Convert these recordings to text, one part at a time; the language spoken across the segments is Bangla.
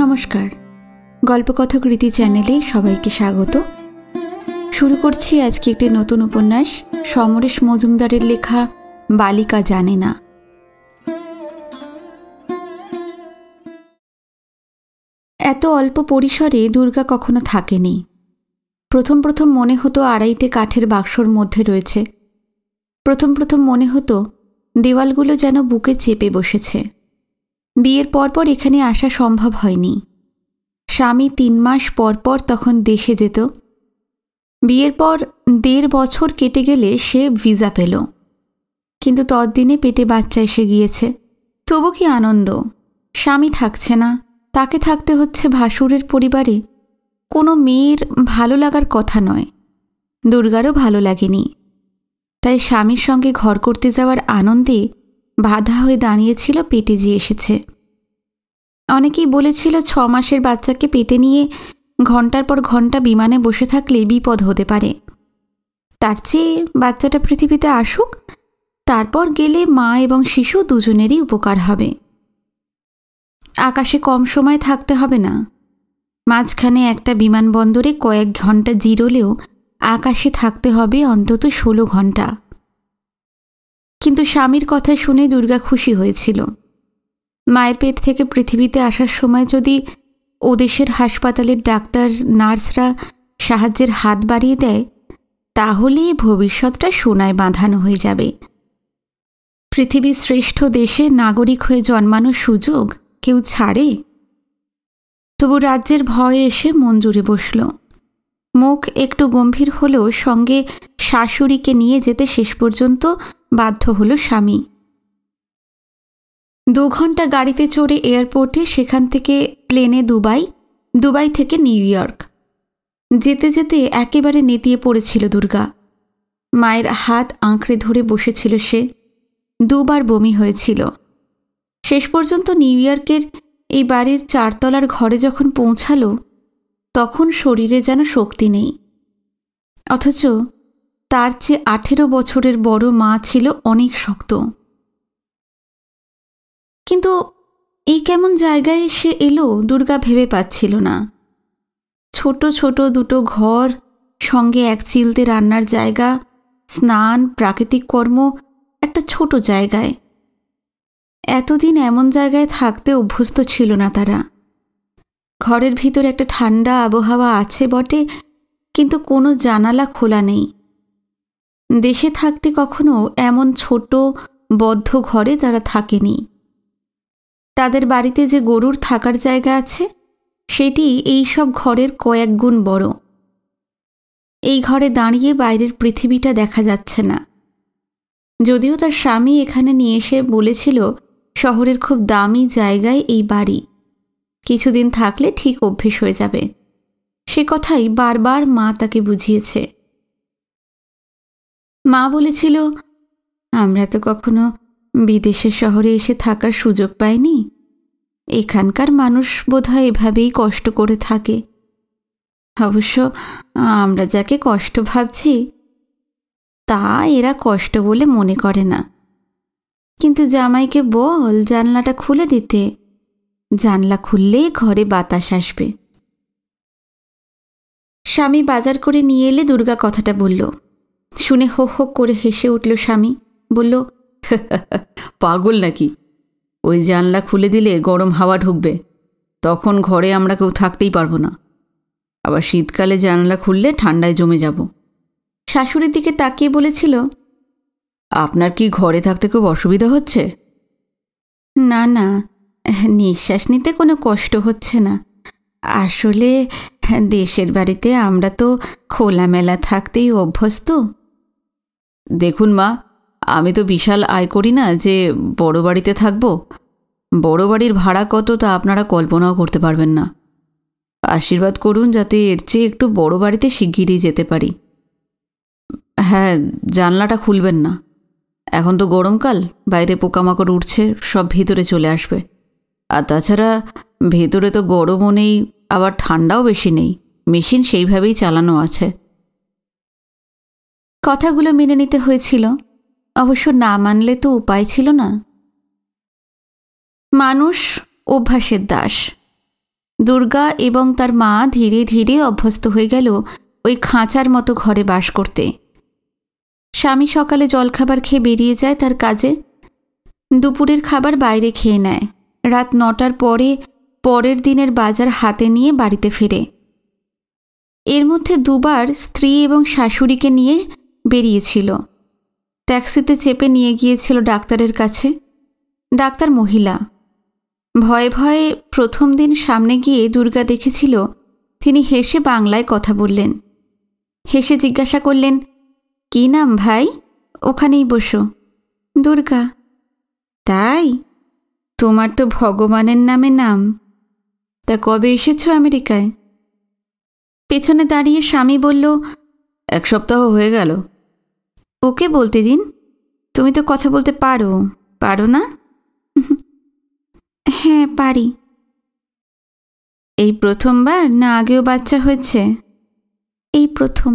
নমস্কার, গল্পকথক রীতি চ্যানেলে সবাইকে স্বাগত। শুরু করছি আজকে একটি নতুন উপন্যাস, সমরেশ মজুমদারের লেখা বালিকা জানে না। এত অল্প পরিসরে দুর্গা কখনো থাকেনি। প্রথম প্রথম মনে হতো আড়াইটে কাঠের বাক্সর মধ্যে রয়েছে। প্রথম মনে হতো দেওয়ালগুলো যেন বুকে চেপে বসেছে। বিয়ের পরপর এখানে আসা সম্ভব হয়নি। স্বামী 3 মাস পরপর তখন দেশে যেত। বিয়ের পর 1.5 বছর কেটে গেলে সে ভিসা পেল, কিন্তু ততদিনে পেটে বাচ্চা এসে গিয়েছে। তবু কি আনন্দ! স্বামী থাকছে না, তাকে থাকতে হচ্ছে ভাসুরের পরিবারে। কোনো মেয়ের ভালো লাগার কথা নয়, দুর্গারও ভালো লাগেনি। তাই স্বামীর সঙ্গে ঘর করতে যাওয়ার আনন্দে বাধা হয়ে দাঁড়িয়েছিল পেটে যে এসেছে। অনেকেই বলেছিল 6 মাসের বাচ্চাকে পেটে নিয়ে ঘন্টার পর ঘন্টা বিমানে বসে থাকলে বিপদ হতে পারে। তার চেয়ে বাচ্চাটা পৃথিবীতে আসুক, তারপর গেলে মা এবং শিশু দুজনেরই উপকার হবে। আকাশে কম সময় থাকতে হবে না। মাঝখানে একটা বিমানবন্দরে কয়েক ঘন্টা জিরোলেও আকাশে থাকতে হবে অন্তত 16 ঘন্টা। কিন্তু স্বামীর কথা শুনে দুর্গা খুশি হয়েছিল। মায়ের পেট থেকে পৃথিবীতে আসার সময় যদি ও দেশের হাসপাতালের ডাক্তার নার্সরা সাহায্যের হাত বাড়িয়ে দেয়, তাহলে ভবিষ্যৎটা সোনায় বাঁধানো হয়ে যাবে। পৃথিবীর শ্রেষ্ঠ দেশে নাগরিক হয়ে জন্মানোর সুযোগ কেউ ছাড়ে? তবু রাজ্যের ভয়ে এসে মন জুড়ে বসল। মুখ একটু গম্ভীর হলেও সঙ্গে শাশুড়িকে নিয়ে যেতে শেষ পর্যন্ত বাধ্য হল স্বামী। 2 ঘন্টা গাড়িতে চড়ে এয়ারপোর্টে, সেখান থেকে প্লেনে দুবাই থেকে নিউ ইয়র্ক। যেতে যেতে একেবারে নেতিয়ে পড়েছিল দুর্গা। মায়ের হাত আঁকড়ে ধরে বসেছিল সে। 2 বার বমি হয়েছিল। শেষ পর্যন্ত নিউ ইয়র্কের এই বাড়ির 4 তলার ঘরে যখন পৌঁছালো, তখন শরীরে যেন শক্তি নেই। অথচ তার চেয়ে 18 বছরের বড় মা ছিল অনেক শক্ত। কিন্তু এই কেমন জায়গায় সে এলো দুর্গা ভেবে পাচ্ছিল না। ছোট ছোট 2টো ঘর, সঙ্গে 1 চিলতে রান্নার জায়গা, স্নান, প্রাকৃতিক কর্ম, একটা ছোট জায়গায়। এতদিন এমন জায়গায় থাকতে অভ্যস্ত ছিল না তারা। ঘরের ভিতর একটা ঠান্ডা আবহাওয়া আছে বটে, কিন্তু কোনো জানালা খোলা নেই। দেশে থাকতে কখনো এমন ছোট বদ্ধ ঘরে তারা থাকেনি। তাদের বাড়িতে যে গরুর থাকার জায়গা আছে, সেটি এই সব ঘরের কয়েক গুণ বড়। এই ঘরে দাঁড়িয়ে বাইরের পৃথিবীটা দেখা যাচ্ছে না। যদিও তার স্বামী এখানে নিয়ে এসে বলেছিল শহরের খুব দামি জায়গায় এই বাড়ি, কিছুদিন থাকলে ঠিক অভ্যেস হয়ে যাবে। সে কথাই বারবার মা তাকে বুঝিয়েছে। মা বলেছিল, আমরা তো কখনো বিদেশের শহরে এসে থাকার সুযোগ পাইনি। এখানকার মানুষ বোধহয় এভাবেই কষ্ট করে থাকে। অবশ্য আমরা যাকে কষ্ট ভাবছি, তা এরা কষ্ট বলে মনে করে না। কিন্তু জামাইকে বল জানলাটা খুলে দিতে, জানলা খুললেই ঘরে বাতাস আসবে। স্বামী বাজার করে নিয়ে এলে দুর্গা কথাটা বলল। শুনে হো হো করে হেসে উঠল স্বামী। বলল, পাগল নাকি? ওই জানলা খুলে দিলে গরম হাওয়া ঢুকবে, তখন ঘরে আমরা কেউ থাকতেই পারবো না। আবার শীতকালে জানলা খুললে ঠান্ডায় জমে যাব। শাশুড়ির দিকে তাকিয়ে বলেছিল, আপনার কি ঘরে থাকতে খুব অসুবিধা হচ্ছে? না না, নিঃশ্বাস নিতে কোনো কষ্ট হচ্ছে না। আসলে দেশের বাড়িতে আমরা তো খোলামেলা থাকতেই অভ্যস্ত। দেখুন মা, আমি তো বিশাল আয় করি না যে বড় বাড়িতে থাকবো। বড় বাড়ির ভাড়া কত তা আপনারা কল্পনাও করতে পারবেন না। আশীর্বাদ করুন যাতে এর চেয়ে একটু বড় বাড়িতে শিগগিরই যেতে পারি। হ্যাঁ, জানলাটা খুলবেন না। এখন তো গরমকাল, বাইরে পোকামাকড় উঠছে, সব ভেতরে চলে আসবে। আর তাছাড়া ভেতরে তো গরমও নেই, আবার ঠান্ডাও বেশি নেই। মেশিন সেইভাবেই চালানো আছে। কথাগুলো মেনে নিতে হয়েছিল। অবশ্য না মানলে তো উপায় ছিল না। মানুষ অভ্যাসের দাস। দুর্গা এবং তার মা ধীরে ধীরে অভ্যস্ত হয়ে গেল ওই খাঁচার মতো ঘরে বাস করতে। স্বামী সকালে জলখাবার খেয়ে বেরিয়ে যায় তার কাজে, দুপুরের খাবার বাইরে খেয়ে নেয়, রাত 9টার পরে পরের দিনের বাজার হাতে নিয়ে বাড়িতে ফেরে। এর মধ্যে দুবার স্ত্রী এবং শাশুড়িকে নিয়ে বেরিয়েছিল। ট্যাক্সিতে চেপে নিয়ে গিয়েছিল ডাক্তারের কাছে। ডাক্তার মহিলা। ভয়ে ভয়ে প্রথম দিন সামনে গিয়ে দুর্গা দেখেছিল তিনি হেসে বাংলায় কথা বললেন। হেসে জিজ্ঞাসা করলেন, কি নাম ভাই? ওখানেই বসো। দুর্গা। তাই? তোমার তো ভগবানের নামে নাম। তা কবে এসেছো আমেরিকায়? পেছনে দাঁড়িয়ে স্বামী বলল, 1 সপ্তাহ হয়ে গেল। ওকে বলতে দিন, তুমি তো কথা বলতে পারো, পারো না? হ্যাঁ পারি। এই প্রথমবার না আগেও বাচ্চা হয়েছে? এই প্রথম।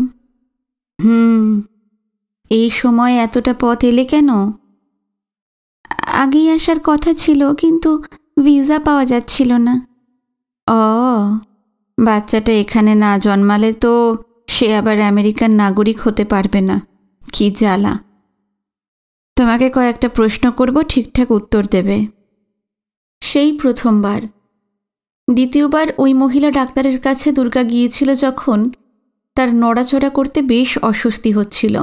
এই সময় এতটা পথ এলে কেন? আগেই আসার কথা ছিল, কিন্তু ভিসা পাওয়া যাচ্ছিল না। ও, বাচ্চাটা এখানে না জন্মালে তো সে আবার আমেরিকান নাগরিক হতে পারবে না। কি জ্বালা। তোমাকে কয়েকটা প্রশ্ন করব, ঠিকঠাক উত্তর দেবে। সেই প্রথমবার। দ্বিতীয়বার ওই মহিলা ডাক্তারের কাছে দুর্গা গিয়েছিল যখন তার নড়াচড়া করতে বেশ অস্বস্তি হচ্ছিল।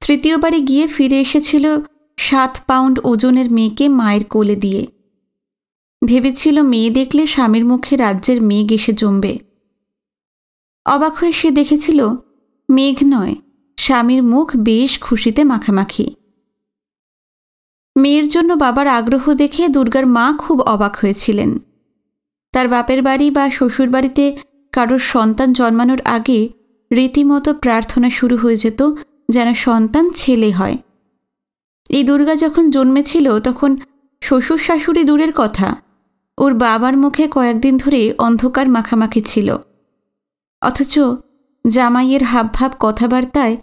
তৃতীয়বারে গিয়ে ফিরে এসেছিল 7 পাউন্ড ওজনের মেয়েকে মায়ের কোলে দিয়ে। ভেবেছিল মেয়ে দেখলে স্বামীর মুখে রাজ্যের মেঘ এসে জমবে। অবাক হয়ে সে দেখেছিল মেঘ নয়, স্বামীর মুখ বেশ খুশিতে মাখামাখি। মেয়ের জন্য বাবার আগ্রহ দেখে দুর্গার মা খুব অবাক হয়েছিলেন। তার বাপের বাড়ি বা শ্বশুর বাড়িতে কারোর সন্তান জন্মানোর আগে রীতিমতো প্রার্থনা শুরু হয়ে যেত যেন সন্তান ছেলে হয়। এই দুর্গা যখন জন্মেছিল তখন শ্বশুর শাশুড়ি দূরের কথা, ওর বাবার মুখে কয়েকদিন ধরে অন্ধকার মাখামাখি ছিল। অথচ জামাইয়ের হাবভাব কথাবার্তায়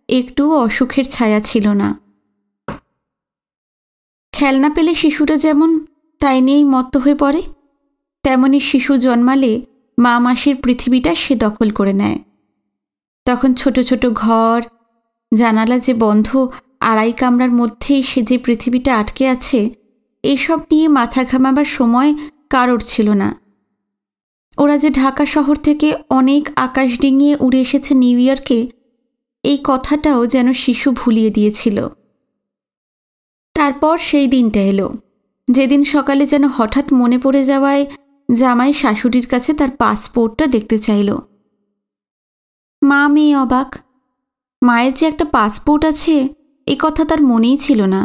একটুও অসুখের ছায়া ছিল না। খেলনা পেলে শিশুরা যেমন তাই নিয়েই মত্ত হয়ে পড়ে, তেমনি শিশু জন্মালে মা মাসির পৃথিবীটা সে দখল করে নেয়। তখন ছোট ছোট ঘর, জানালা যে বন্ধ, 2.5 কামরার মধ্যেই সে যে পৃথিবীটা আটকে আছে, এসব নিয়ে মাথা ঘামাবার সময় কারোর ছিল না। ওরা যে ঢাকা শহর থেকে অনেক আকাশ ডিঙিয়ে উড়ে এসেছে নিউ ইয়র্কে, এই কথাটাও যেন শিশু ভুলিয়ে দিয়েছিল। তারপর সেই দিনটা এলো, যেদিন সকালে যেন হঠাৎ মনে পড়ে যাওয়ায় জামাই শাশুড়ির কাছে তার পাসপোর্টটা দেখতে চাইল। মা মেয়ে অবাক। মায়ের যে একটা পাসপোর্ট আছে এ কথা তার মনেই ছিল না।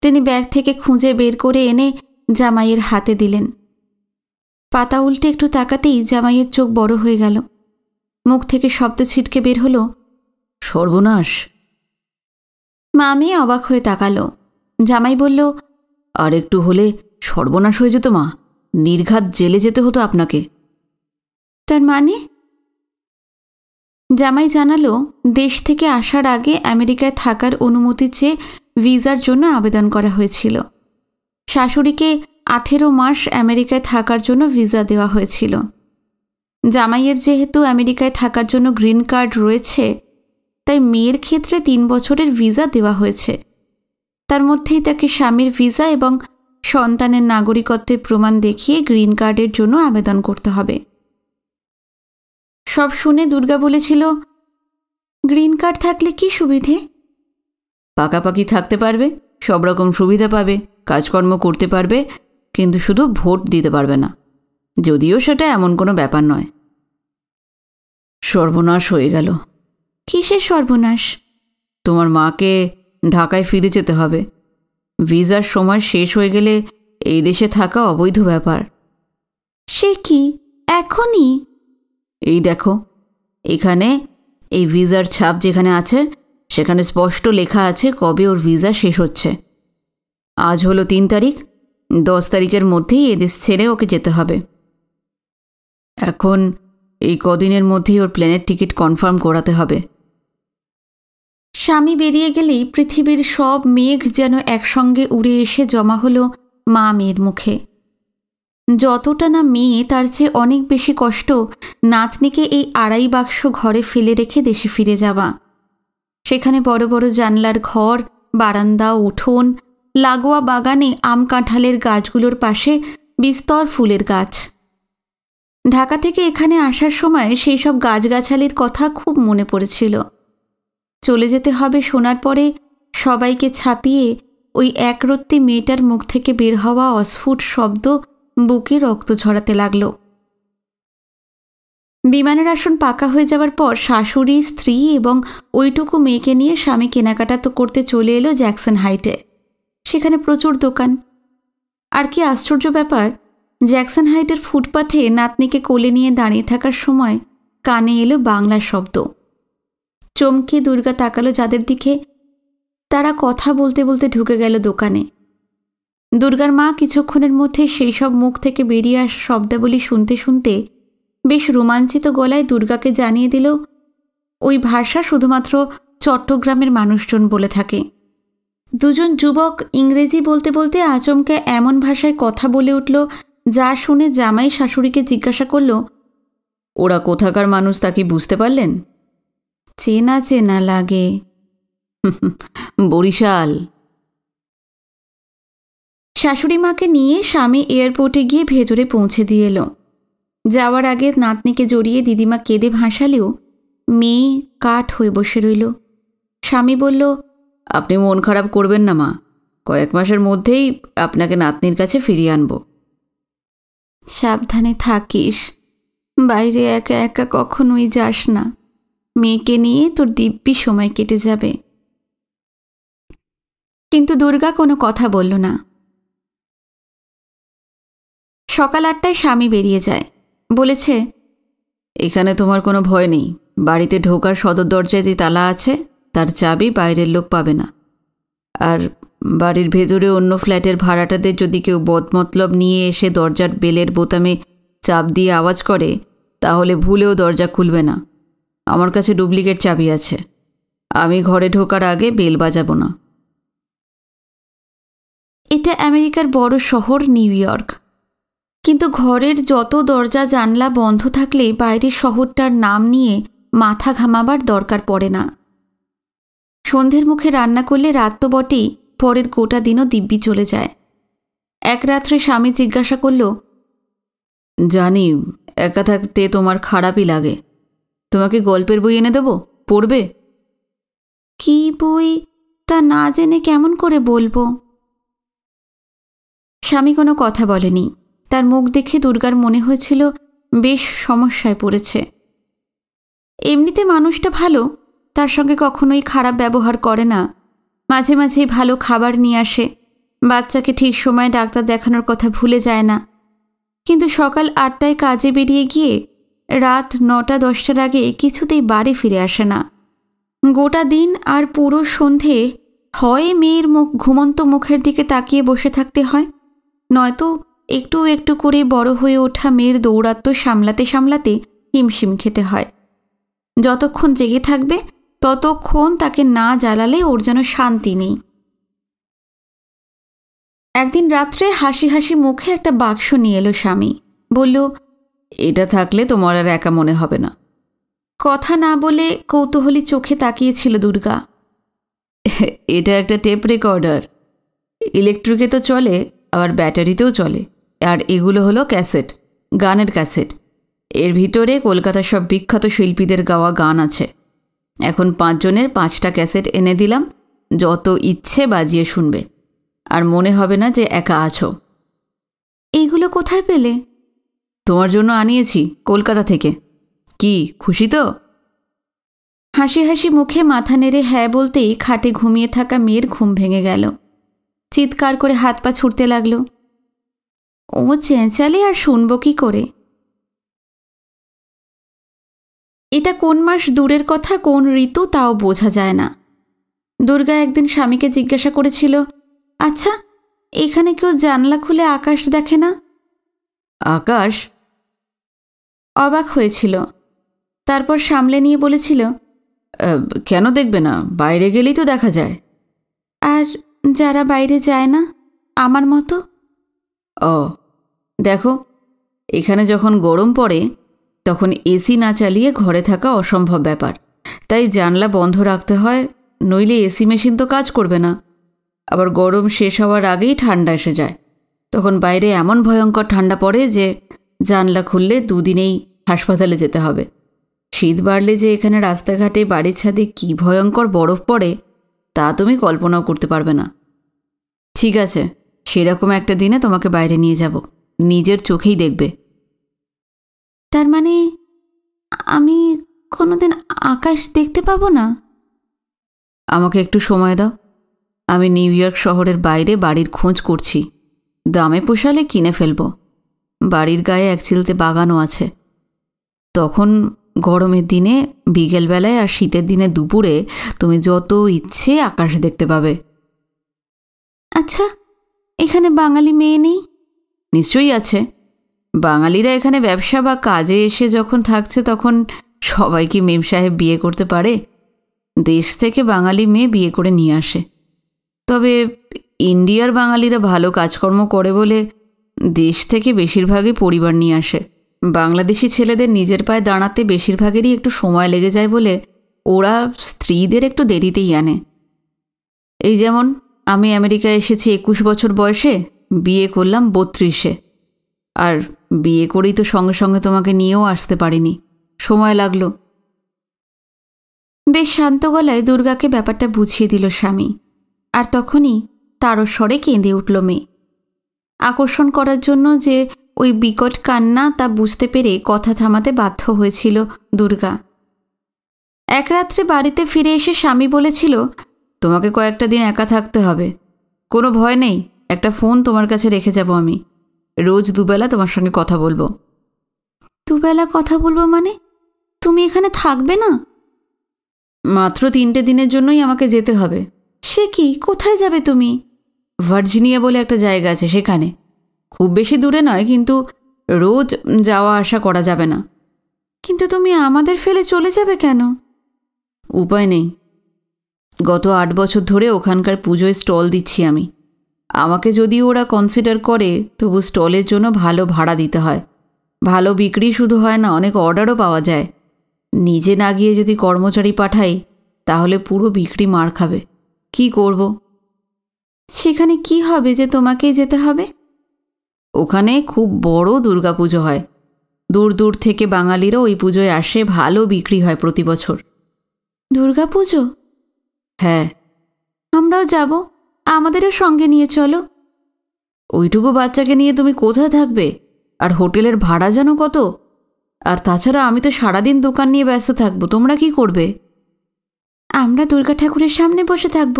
তিনি ব্যাগ থেকে খুঁজে বের করে এনে জামাইয়ের হাতে দিলেন। পাতা উল্টে একটু তাকাতেই জামাইয়ের চোখ বড় হয়ে গেল। মুখ থেকে শব্দ ছিটকে বের হলো, সর্বনাশ। মা মেয়ে অবাক হয়ে তাকালো। জামাই বলল, আর একটু হলে সর্বনাশ হয়ে যেত মা, নির্ঘাত জেলে যেতে হতো আপনাকে। তার মানে? জামাই জানালো দেশ থেকে আসার আগে আমেরিকায় থাকার অনুমতি চেয়ে ভিসার জন্য আবেদন করা হয়েছিল। শাশুড়িকে 18 মাস আমেরিকায় থাকার জন্য ভিসা দেওয়া হয়েছিল। জামাইয়ের যেহেতু আমেরিকায় থাকার জন্য গ্রিন কার্ড রয়েছে, তাই মেয়ের ক্ষেত্রে 3 বছরের ভিসা দেওয়া হয়েছে। তার মধ্যেই তাকে স্বামীর ভিসা এবং সন্তানের নাগরিকত্বের প্রমাণ দেখিয়ে গ্রিন কার্ডের জন্য আবেদন করতে হবে। সব শুনে দুর্গা বলেছিল, গ্রিন কার্ড থাকলে কি সুবিধে? পাকাপাকি থাকতে পারবে, সব রকম সুবিধা পাবে, কাজকর্ম করতে পারবে, কিন্তু শুধু ভোট দিতে পারবে না, যদিও সেটা এমন কোনো ব্যাপার নয়। সর্বনাশ হয়ে গেল। কিসের সর্বনাশ? তোমার মাকে ঢাকায় ফিরে যেতে হবে। ভিসার সময় শেষ হয়ে গেলে এই দেশে থাকা অবৈধ ব্যাপার। সে কি, এখনই? এই দেখো, এখানে এই ভিসার ছাপ যেখানে আছে সেখানে স্পষ্ট লেখা আছে কবে ওর ভিসা শেষ হচ্ছে। আজ হলো 3 তারিখ, 10 তারিখের মধ্যেই এদেশ ছেড়ে ওকে যেতে হবে। এখন এই কদিনের মধ্যেই ওর প্লেনের টিকিট কনফার্ম করাতে হবে। স্বামী বেরিয়ে গেলেই পৃথিবীর সব মেঘ যেন একসঙ্গে উড়ে এসে জমা হলো মা মেয়ের মুখে। যতটা না মেয়ে তার চেয়ে অনেক বেশি কষ্ট নাতনিকে এই আড়াই বাক্স ঘরে ফেলে রেখে দেশে ফিরে যাওয়া। সেখানে বড় বড় জানলার ঘর, বারান্দা, উঠোন, লাগোয়া বাগানে আম কাঁঠালের গাছগুলোর পাশে বিস্তর ফুলের গাছ। ঢাকা থেকে এখানে আসার সময় সেই সব গাছগাছালির কথা খুব মনে পড়েছিল। চলে যেতে হবে শোনার পরে সবাইকে ছাপিয়ে ওই একরত্তি মেয়েটার মুখ থেকে বের হওয়া অস্ফুট শব্দ বুকে রক্ত ঝরাতে লাগল। বিমানের আসন পাকা হয়ে যাওয়ার পর শাশুড়ি, স্ত্রী এবং ওইটুকু মেয়েকে নিয়ে স্বামী কেনাকাটা তো করতে চলে এলো জ্যাকসন হাইটে। সেখানে প্রচুর দোকান। আর কি আশ্চর্য ব্যাপার, জ্যাকসন হাইটের ফুটপাথে নাতনিকে কোলে নিয়ে দাঁড়িয়ে থাকার সময় কানে এলো বাংলা শব্দ। চমকে দুর্গা তাকালো যাদের দিকে, তারা কথা বলতে বলতে ঢুকে গেল দোকানে। দুর্গার মা কিছুক্ষণের মধ্যে সেই সব মুখ থেকে বেরিয়ে আসা শব্দাবলী শুনতে শুনতে বেশ রোমাঞ্চিত গলায় দুর্গাকে জানিয়ে দিল ওই ভাষা শুধুমাত্র চট্টগ্রামের মানুষজন বলে থাকে। দুজন যুবক ইংরেজি বলতে বলতে আচমকা এমন ভাষায় কথা বলে উঠল যা শুনে জামাই শাশুড়িকে জিজ্ঞাসা করল, ওরা কোথাকার মানুষ তা কি বুঝতে পারলেন? চেনা চেনা লাগে। বরিশাল। শাশুড়ি মাকে নিয়ে স্বামী এয়ারপোর্টে গিয়ে ভেতরে পৌঁছে দিয়ে এলো। যাওয়ার আগে নাতনিকে জড়িয়ে দিদিমা কেঁদে ভাসালেও মেয়ে কাঠ হয়ে বসে রইল। স্বামী বলল, আপনি মন খারাপ করবেন না মা, কয়েক মাসের মধ্যেই আপনাকে নাতনির কাছে ফিরিয়ে আনব। সাবধানে থাকিস, বাইরে একা একা কখনোই যাস না। মেয়েকে নিয়ে তোর দিব্যি সময় কেটে যাবে। কিন্তু দুর্গা কোনো কথা বলল না। সকাল 8টায় স্বামী বেরিয়ে যায়। বলেছে, এখানে তোমার কোনো ভয় নেই। বাড়িতে ঢোকার সদর দরজায় যে তালা আছে তার চাবি বাইরের লোক পাবে না। আর বাড়ির ভেতরে অন্য ফ্ল্যাটের ভাড়াটাদের যদি কেউ বদমতলব নিয়ে এসে দরজার বেলের বোতামে চাপ দিয়ে আওয়াজ করে তাহলে ভুলেও দরজা খুলবে না। আমার কাছে ডুপ্লিকেট চাবি আছে। আমি ঘরে ঢোকার আগে বেল বাজাবো না। এটা আমেরিকার বড় শহর নিউ ইয়র্ক, কিন্তু ঘরের যত দরজা জানলা বন্ধ থাকলে বাইরের শহরটার নাম নিয়ে মাথা ঘামাবার দরকার পড়ে না। সন্ধ্যের মুখে রান্না করলে রাত তো বটেই, পরের গোটা দিনও দিব্যি চলে যায়। এক রাত্রে স্বামী জিজ্ঞাসা করল, জানি একা থাকতে তোমার খারাপই লাগে, তোমাকে গল্পের বই এনে দেবো, পড়বে? কি বই তা না জেনে কেমন করে বলবো? স্বামী কোনো কথা বলেনি। তার মুখ দেখে দুর্গার মনে হয়েছিল বেশ সমস্যায় পড়েছে। এমনিতে মানুষটা ভালো, তার সঙ্গে কখনোই খারাপ ব্যবহার করে না। মাঝে মাঝেই ভালো খাবার নিয়ে আসে, বাচ্চাকে ঠিক সময়ে ডাক্তার দেখানোর কথা ভুলে যায় না। কিন্তু সকাল 8টায় কাজে বেরিয়ে গিয়ে রাত 9টা-10টার আগে কিছুতেই বাড়ি ফিরে আসে না। গোটা দিন আর পুরো সন্ধে হয় মেয়ের ঘুমন্ত মুখের দিকে তাকিয়ে বসে থাকতে হয়, নয়তো একটু একটু করে বড় হয়ে ওঠা মেয়ের দৌরাত্ম্য সামলাতে সামলাতে হিমশিম খেতে হয়। যতক্ষণ জেগে থাকবে ততক্ষণ তাকে না জ্বালালে ওর যেন শান্তি নেই। একদিন রাত্রে হাসি হাসি মুখে একটা বাক্স নিয়ে এলো স্বামী। বলল, এটা থাকলে তোমার আর একা মনে হবে না। কথা না বলে কৌতূহলী চোখে তাকিয়েছিল দুর্গা। এটা একটা টেপ রেকর্ডার, ইলেকট্রিকে তো চলে, আবার ব্যাটারিতেও চলে। আর এগুলো হলো ক্যাসেট, গানের ক্যাসেট। এর ভিতরে কলকাতার সব বিখ্যাত শিল্পীদের গাওয়া গান আছে। এখন 5 জনের 5টা ক্যাসেট এনে দিলাম, যত ইচ্ছে বাজিয়ে শুনবে, আর মনে হবে না যে একা আছো। এইগুলো কোথায় পেলে? তোমার জন্য আনিয়েছি কলকাতা থেকে। কি খুশি তো? হাসি হাসি মুখে মাথা নেড়ে হ্যাঁ বলতেই খাটে ঘুমিয়ে থাকা মেয়ের ঘুম ভেঙে গেল। চিৎকার করে হাত পা ছুটতে লাগলো। ও চেঁচালে আর শুনব কি করে? এটা কোন মাস দূরের কথা, কোন ঋতু তাও বোঝা যায় না। দুর্গা একদিন স্বামীকে জিজ্ঞাসা করেছিল, আচ্ছা এখানে কেউ জানলা খুলে আকাশ দেখে না? আকাশ? অবাক হয়েছিল। তারপর সামলে নিয়ে বলেছিল, কেন দেখবে না, বাইরে গেলেই তো দেখা যায়। আর যারা বাইরে যায় না, আমার মতো? ও, দেখো, এখানে যখন গরম পড়ে তখন এসি না চালিয়ে ঘরে থাকা অসম্ভব ব্যাপার, তাই জানলা বন্ধ রাখতে হয়, নইলে এসি মেশিন তো কাজ করবে না। আবার গরম শেষ হওয়ার আগেই ঠান্ডা এসে যায়, তখন বাইরে এমন ভয়ঙ্কর ঠান্ডা পড়ে যে জানলা খুললে দুদিনেই হাসপাতালে যেতে হবে। শীত বাড়লে যে এখানে রাস্তাঘাটে বাড়ির ছাদে কী ভয়ঙ্কর বরফ পড়ে তা তুমি কল্পনাও করতে পারবে না। ঠিক আছে, সেরকম একটা দিনে তোমাকে বাইরে নিয়ে যাব, নিজের চোখেই দেখবে। তার মানে আমি কোনোদিন আকাশ দেখতে পাবো না? আমাকে একটু সময় দাও, আমি নিউ ইয়র্ক শহরের বাইরে বাড়ির খোঁজ করছি, দামে পোষালে কিনে ফেলব। বাড়ির গায়ে এক চিলতে বাগানও আছে। তখন গরমের দিনে বিকেলবেলায় আর শীতের দিনে দুপুরে তুমি যত ইচ্ছে আকাশ দেখতে পাবে। আচ্ছা, এখানে বাঙালি মেয়ে নেই? নিশ্চয়ই আছে। বাঙালিরা এখানে ব্যবসা বা কাজে এসে যখন থাকছে তখন সবাই কি মেম সাহেব বিয়ে করতে পারে? দেশ থেকে বাঙালি মেয়ে বিয়ে করে নিয়ে আসে। তবে ইন্ডিয়ার বাঙালিরা ভালো কাজকর্ম করে বলে দেশ থেকে বেশিরভাগই পরিবার নিয়ে আসে। বাংলাদেশি ছেলেদের নিজের পায়ে দাঁড়াতে বেশিরভাগেরই একটু সময় লেগে যায় বলে ওরা স্ত্রীদের একটু দেরিতেই আনে। এই যেমন আমি আমেরিকায় এসেছি 21 বছর বয়সে, বিয়ে করলাম 32-এ। আর বিয়ে করেই তো সঙ্গে সঙ্গে তোমাকে নিয়েও আসতে পারিনি, সময় লাগলো। বেশ শান্ত গলায় দুর্গাকে ব্যাপারটা বুঝিয়ে দিল স্বামী, আর তখনই তারস্বরে কেঁদে উঠল মেয়ে। আকর্ষণ করার জন্য যে ওই বিকট কান্না তা বুঝতে পেরে কথা থামাতে বাধ্য হয়েছিল দুর্গা। এক রাত্রে বাড়িতে ফিরে এসে স্বামী বলেছিল, তোমাকে কয়েকটা দিন একা থাকতে হবে। কোনো ভয় নেই, একটা ফোন তোমার কাছে রেখে যাব আমি, রোজ দুবেলা তোমার সঙ্গে কথা বলবো। দুবেলা কথা বলবো মানে? তুমি এখানে থাকবে না? মাত্র 3টে দিনের জন্যই আমাকে যেতে হবে। সে কি, কোথায় যাবে তুমি? ভার্জিনিয়া বলে একটা জায়গা আছে, সেখানে। খুব বেশি দূরে নয়, কিন্তু রোজ যাওয়া আসা করা যাবে না। কিন্তু তুমি আমাদের ফেলে চলে যাবে কেন? উপায় নেই। গত 8 বছর ধরে ওখানকার পুজোয় স্টল দিচ্ছি আমি। আমাকে যদি ওরা কনসিডার করে তবু স্টলের জন্য ভালো ভাড়া দিতে হয়। ভালো বিক্রি শুধু হয় না, অনেক অর্ডারও পাওয়া যায়। নিজে না গিয়ে যদি কর্মচারী পাঠাই তাহলে পুরো বিক্রি মার খাবে। কি করব? সেখানে কি হবে যে তোমাকেই যেতে হবে? ওখানে খুব বড় দুর্গাপুজো হয়, দূর দূর থেকে বাঙালিরা ওই পুজোয় আসে, ভালো বিক্রি হয় প্রতি বছর। দুর্গাপুজো? হ্যাঁ। আমরাও যাব, আমাদেরও সঙ্গে নিয়ে চলো। ওইটুকু বাচ্চাকে নিয়ে তুমি কোথায় থাকবে? আর হোটেলের ভাড়া জানো কত? আর তাছাড়া আমি তো সারাদিন দোকান নিয়ে ব্যস্ত থাকবো, তোমরা কি করবে? আমরা দুর্গা ঠাকুরের সামনে বসে থাকব।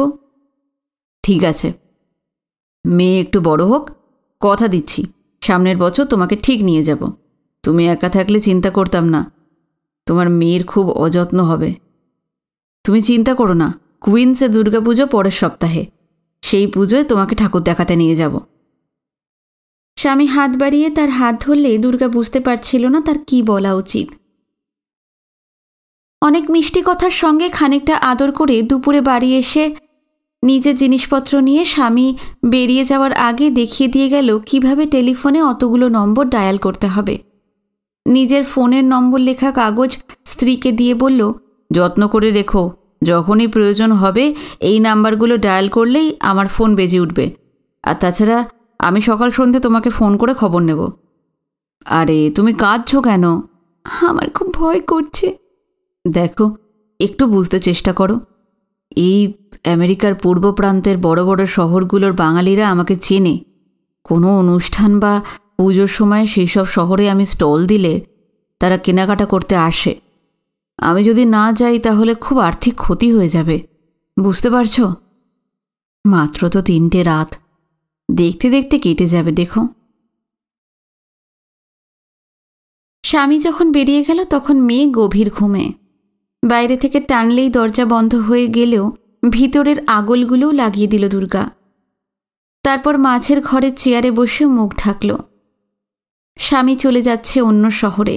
ঠিক আছে, মেয়ে একটু বড় হোক, কথা দিচ্ছি সামনের বছর তোমাকে ঠিক নিয়ে যাব। তুমি একা থাকলে চিন্তা করতাম না, তোমার মেয়ের খুব অযত্ন হবে। তুমি চিন্তা করো না, কুইন্সে দুর্গাপুজো পরের সপ্তাহে, সেই পুজোয় তোমাকে ঠাকুর দেখাতে নিয়ে যাব। স্বামী হাত বাড়িয়ে তার হাত ধরলে দুর্গা বুঝতে পারছিল না তার কি বলা উচিত। অনেক মিষ্টি কথার সঙ্গে খানিকটা আদর করে দুপুরে বাড়ি এসে নিজের জিনিসপত্র নিয়ে স্বামী বেরিয়ে যাওয়ার আগে দেখিয়ে দিয়ে গেল কিভাবে টেলিফোনে অতগুলো নম্বর ডায়াল করতে হবে। নিজের ফোনের নম্বর লেখা কাগজ স্ত্রীকে দিয়ে বলল, যত্ন করে রেখো, যখনই প্রয়োজন হবে এই নাম্বারগুলো ডায়াল করলেই আমার ফোন বেজে উঠবে। আর তাছাড়া আমি সকাল সন্ধে তোমাকে ফোন করে খবর নেব। আরে তুমি কাঁদছো কেন? আমার খুব ভয় করছে। দেখো, একটু বুঝতে চেষ্টা করো। এই আমেরিকার পূর্ব প্রান্তের বড় বড় শহরগুলোর বাঙালিরা আমাকে চেনে। কোনো অনুষ্ঠান বা পুজোর সময় সেই সব শহরে আমি স্টল দিলে তারা কেনাকাটা করতে আসে। আমি যদি না যাই তাহলে খুব আর্থিক ক্ষতি হয়ে যাবে, বুঝতে পারছো? মাত্র তো 3টে রাত, দেখতে দেখতে কেটে যাবে। দেখো। স্বামী যখন বেরিয়ে গেল তখন মেয়ে গভীর ঘুমে। বাইরে থেকে টানলেই দরজা বন্ধ হয়ে গেলেও ভিতরের আগলগুলোও লাগিয়ে দিল দুর্গা। তারপর মাঝের ঘরের চেয়ারে বসে মুখ ঢাকল। স্বামী চলে যাচ্ছে অন্য শহরে।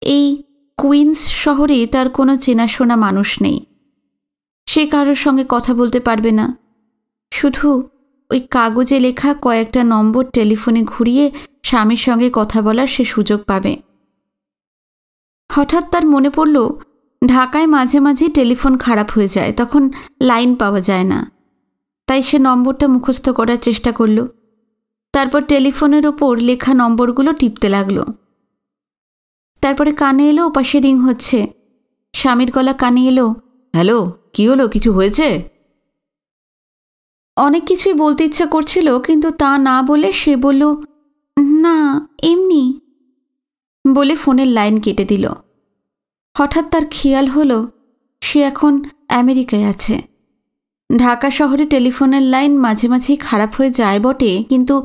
এই কুইন্স শহরে তার কোনো চেনাশোনা মানুষ নেই। সে কারোর সঙ্গে কথা বলতে পারবে না। শুধু ওই কাগজে লেখা কয়েকটা নম্বর টেলিফোনে ঘুরিয়ে স্বামীর সঙ্গে কথা বলার সে সুযোগ পাবে। হঠাৎ তার মনে পড়ল ঢাকায় মাঝে মাঝেই টেলিফোন খারাপ হয়ে যায়, তখন লাইন পাওয়া যায় না। তাই সে নম্বরটা মুখস্থ করার চেষ্টা করল। তারপর টেলিফোনের ওপর লেখা নম্বরগুলো টিপতে লাগলো। তারপরে কানে এলো ওপাশে রিং হচ্ছে। স্বামীর গলা কানে এলো। হ্যালো, কি হলো? কিছু হয়েছে? অনেক কিছুই বলতে ইচ্ছা করছিল, কিন্তু তা না বলে সে বলল, না এমনি, বলে ফোনের লাইন কেটে দিল। হঠাৎ তার খেয়াল হলো সে এখন আমেরিকায় আছে। ঢাকা শহরে টেলিফোনের লাইন মাঝে মাঝেই খারাপ হয়ে যায় বটে, কিন্তু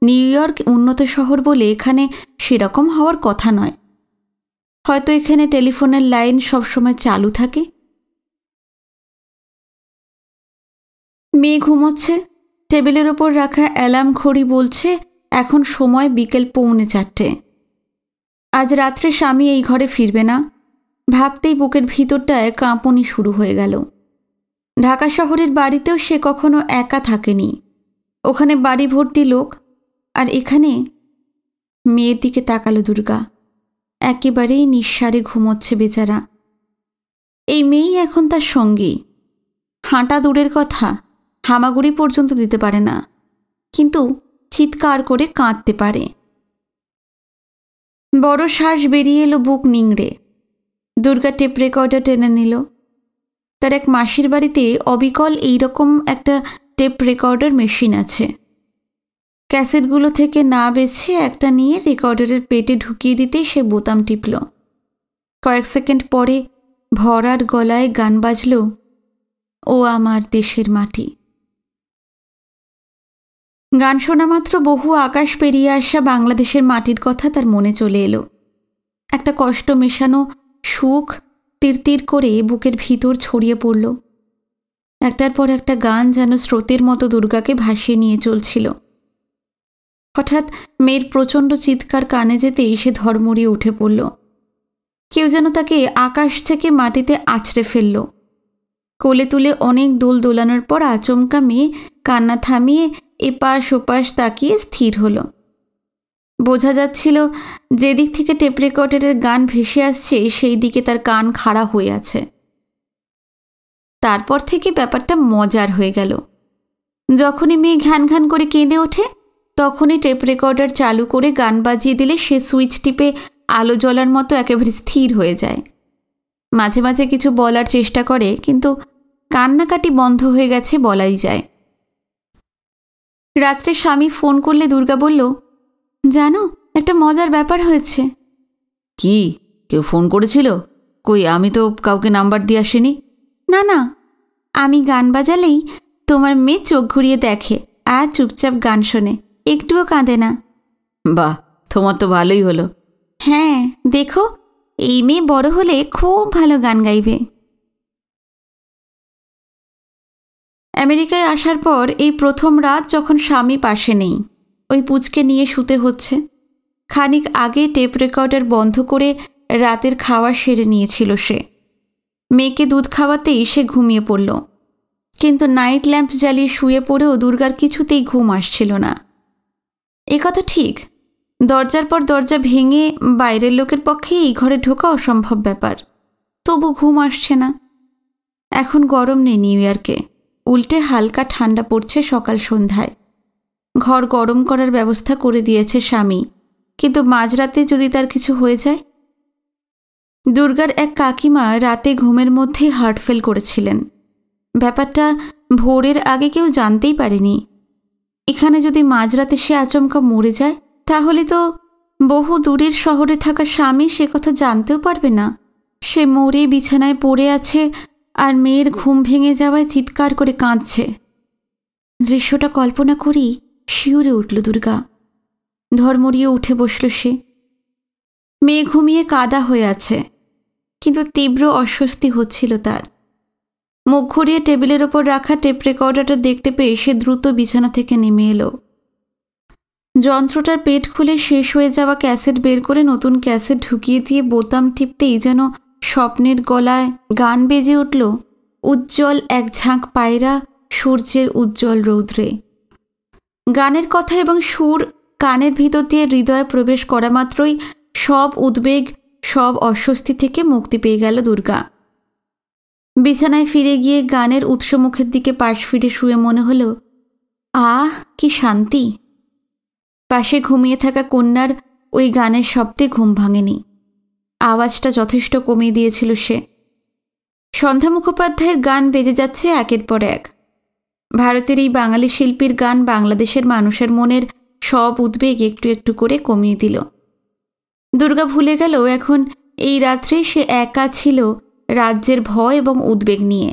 নিউ ইয়র্ক উন্নত শহর বলে এখানে সেরকম হওয়ার কথা নয়। হয়তো এখানে টেলিফোনের লাইন সবসময় চালু থাকে। মেয়ে ঘুমোচ্ছে। টেবিলের ওপর রাখা অ্যালার্ম ঘড়ি বলছে এখন সময় বিকেল 3:45। আজ রাত্রে স্বামী এই ঘরে ফিরবে না ভাবতেই বুকের ভিতরটায় কাঁপুনি শুরু হয়ে গেল। ঢাকা শহরের বাড়িতেও সে কখনো একা থাকেনি। ওখানে বাড়ি ভর্তি লোক, আর এখানে। মেয়ের দিকে তাকালো দুর্গা। একেবারেই নিঃসারে ঘুমোচ্ছে বেচারা। এই মেয়েই এখন তার সঙ্গী। হাঁটা দূরের কথা, হামাগুড়ি পর্যন্ত দিতে পারে না, কিন্তু চিৎকার করে কাঁদতে পারে। বড় শ্বাস বেরিয়ে এলো বুক নিংড়ে। দুর্গা টেপ রেকর্ডার টেনে নিল। তার এক মাসির বাড়িতে অবিকল এইরকম একটা টেপ রেকর্ডার মেশিন আছে। ক্যাসেটগুলো থেকে না বেছে একটা নিয়ে রেকর্ডারের পেটে ঢুকিয়ে দিতেই সে বোতাম টিপল। কয়েক সেকেন্ড পরে ভরার গলায় গান বাজল, ও আমার দেশের মাটি। গান শোনা মাত্র বহু আকাশ পেরিয়ে আসা বাংলাদেশের মাটির কথা তার মনে চলে এলো। একটা কষ্ট মেশানো সুখ তীর করে বুকের ভিতর ছড়িয়ে পড়ল। একটার পর একটা গান যেন স্রোতের মতো দুর্গাকে ভাসিয়ে নিয়ে চলছিল। হঠাৎ মেয়ের প্রচণ্ড চিৎকার কানে যেতেই সে ধর্মড়িয়ে উঠে পড়ল। কেউ যেন তাকে আকাশ থেকে মাটিতে আছড়ে ফেলল। কোলে তুলে অনেক দোল দোলানোর পর আচমকা মেয়ে কান্না থামিয়ে এপাশ ওপাশ তাকিয়ে স্থির হলো। বোঝা যাচ্ছিল যেদিক থেকে টেপ রেকর্ডারের গান ভেসে আসছে সেই দিকে তার কান খাড়া হয়ে আছে। তারপর থেকে ব্যাপারটা মজার হয়ে গেল। যখনই মেয়ে ঘ্যান ঘ্যান করে কেঁদে ওঠে তখনই টেপ রেকর্ডার চালু করে গান বাজিয়ে দিলে সে সুইচ টিপে আলো জ্বলার মতো একেবারে স্থির হয়ে যায়। মাঝে মাঝে কিছু বলার চেষ্টা করে, কিন্তু কান্নাকাটি বন্ধ হয়ে গেছে বলাই যায়। রাত্রে স্বামী ফোন করলে দুর্গা বলল, জানো একটা মজার ব্যাপার হয়েছে। কি? কেউ ফোন করেছিল? কই, আমি তো কাউকে নাম্বার দিয়ে আসিনি। না না, আমি গান বাজালেই তোমার মেয়ে চোখ ঘুরিয়ে দেখে আর চুপচাপ গান শোনে, একটুও কাঁদে না। বাহ, তোমার তো ভালোই হলো। হ্যাঁ, দেখো এই মেয়ে বড় হলে খুব ভালো গান গাইবে। আমেরিকায় আসার পর এই প্রথম রাত যখন স্বামী পাশে নেই, ওই পুচকে নিয়ে শুতে হচ্ছে। খানিক আগে টেপ রেকর্ডার বন্ধ করে রাতের খাওয়া সেরে নিয়েছিল সে। মেয়েকে দুধ খাওয়াতেই সে ঘুমিয়ে পড়ল, কিন্তু নাইট ল্যাম্প জ্বালিয়ে শুয়ে পড়েও দুর্গার কিছুতেই ঘুম আসছিল না। এ কথা ঠিক, দরজার পর দরজা ভেঙে বাইরের লোকের পক্ষে এই ঘরে ঢোকা অসম্ভব ব্যাপার, তবু ঘুম আসছে না। এখন গরম নেই নিউ ইয়র্কে, উল্টে হালকা ঠান্ডা পড়ছে সকাল সন্ধ্যায়। ঘর গরম করার ব্যবস্থা করে দিয়েছে স্বামী, কিন্তু মাঝরাতে যদি তার কিছু হয়ে যায়। দুর্গার এক কাকিমা রাতে ঘুমের মধ্যেই হার্ট ফেল করেছিলেন। ব্যাপারটা ভোরের আগে কেউ জানতেই পারেনি। এখানে যদি মাঝরাতে সে আচমকা মরে যায় তাহলে তো বহু দূরের শহরে থাকা স্বামী সে কথা জানতেও পারবে না। সে মরে বিছানায় পড়ে আছে আর মেয়ের ঘুম ভেঙে যাওয়ায় চিৎকার করে কাঁদছে। দৃশ্যটা কল্পনা করেই শিউরে উঠল দুর্গা। ধর্মড়িয়ে উঠে বসল সে। মেয়ে ঘুমিয়ে কাদা হয়ে আছে, কিন্তু তীব্র অস্বস্তি হচ্ছিল তার। মুখ ঘুরিয়ে টেবিলের ওপর রাখা টেপ রেকর্ডারটা দেখতে পেয়ে সে দ্রুত বিছানা থেকে নেমে এলো। যন্ত্রটার পেট খুলে শেষ হয়ে যাওয়া ক্যাসেট বের করে নতুন ক্যাসেট ঢুকিয়ে দিয়ে বোতাম টিপতেই যেন স্বপ্নের গলায় গান বেজে উঠল, উজ্জ্বল এক ঝাঁক পায়রা সূর্যের উজ্জ্বল রৌদ্রে। গানের কথা এবং সুর কানের ভিতর দিয়ে হৃদয়ে প্রবেশ করা মাত্রই সব উদ্বেগ, সব অস্বস্তি থেকে মুক্তি পেয়ে গেল দুর্গা। বিছানায় ফিরে গিয়ে গানের উৎসমুখের দিকে পাশ ফিরে শুয়ে মনে হলো, আহ কি শান্তি। পাশে ঘুমিয়ে থাকা কন্যার ওই গানের শব্দে ঘুম ভাঙেনি। আওয়াজটা যথেষ্ট কমিয়ে দিয়েছিল সে। সন্ধ্যা মুখোপাধ্যায়ের গান বেজে যাচ্ছে একের পর এক। ভারতের এই বাঙালি শিল্পীর গান বাংলাদেশের মানুষের মনের সব উদ্বেগ একটু একটু করে কমিয়ে দিল। দুর্গা ভুলে গেল এখন এই রাত্রে সে একা ছিল রাজ্যের ভয় এবং উদ্বেগ নিয়ে।